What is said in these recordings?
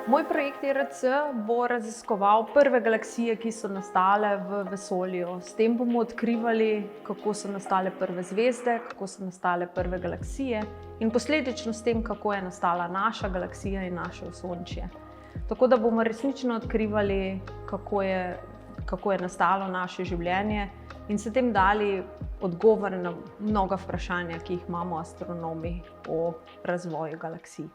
Moj projekt ERC bo raziskoval prve galaksije, ki so nastale v vesolju. S tem bomo odkrivali, kako so nastale prve zvezde, kako so nastale prve galaksije in posledično s tem, kako je nastala naša galaksija in naše Osončje. Tako da bomo resnično odkrivali, kako je nastalo naše življenje in s tem dali odgovore na mnoga vprašanja, ki jih imamo astronomi o razvoju galaksij.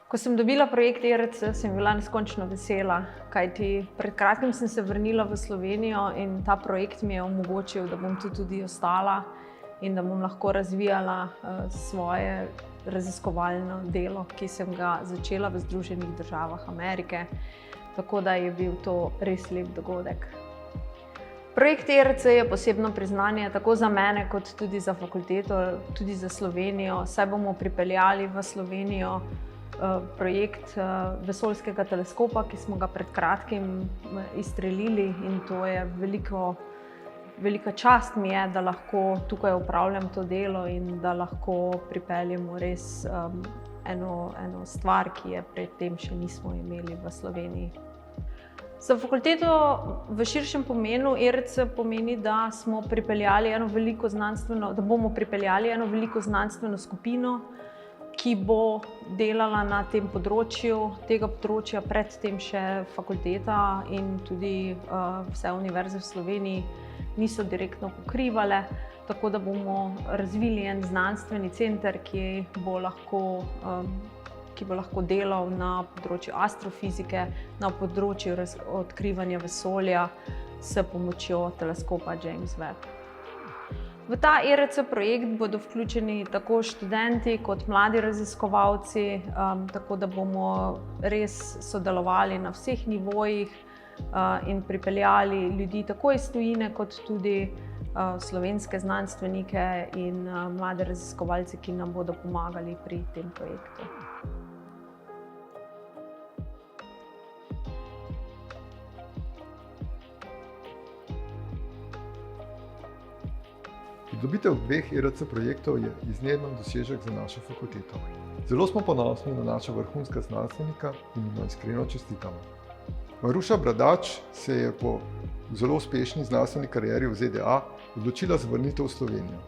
Ko sem dobila projekt ERC, sem bila neskončno vesela, kajti pred kratkim sem se vrnila v Slovenijo in ta projekt mi je omogočil, da bom tu tudi ostala in da bom lahko razvijala svoje raziskovalno delo, ki sem ga začela v Združenih državah Amerike. Tako da je bil to res lep dogodek. Projekt ERC je posebno priznanje tako za mene, kot tudi za fakulteto, tudi za Slovenijo, saj bomo pripeljali v Slovenijo projekt vesoljskega teleskopa, ki smo ga pred kratkim izstrelili, in to je velika čast mi je, da lahko tukaj opravljam to delo in da lahko pripeljemo res eno stvar, ki je pred tem še nismo imeli v Sloveniji. Za fakulteto v širšem pomenu ERC pomeni, da bomo pripeljali eno veliko znanstveno skupino, ki bo delala na tem področju. Tega področja predtem še fakulteta in tudi vse univerze v Sloveniji niso direktno pokrivale, tako da bomo razvili en znanstveni center, ki bo lahko delal na področju astrofizike, na področju odkrivanja vesolja s pomočjo teleskopa James Webb. V ta ERC projekt bodo vključeni tako študenti kot mladi raziskovalci, tako da bomo res sodelovali na vseh nivojih in pripeljali ljudi tako iz tujine kot tudi slovenske znanstvenike in mlade raziskovalce, ki nam bodo pomagali pri tem projektu. Pridobitev dveh ERC projektov je izjemen dosežek za našo fakulteto. Zelo smo ponosni na naša vrhunska znanstvenika in jima iskreno čestitamo. Maruša Bradač se je po zelo uspešni znanstveni karieri v ZDA odločila za vrnitev v Slovenijo.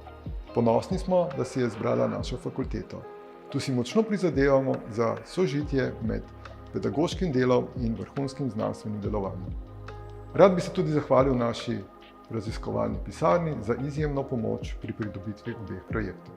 Ponosni smo, da si je izbrala našo fakulteto. Tu si močno prizadevamo za sožitje med pedagoškim delom in vrhunskim znanstvenim delovanjem. Rad bi se tudi zahvalil naši raziskovalni pisarni za izjemno pomoč pri pridobitvi obeh projektov.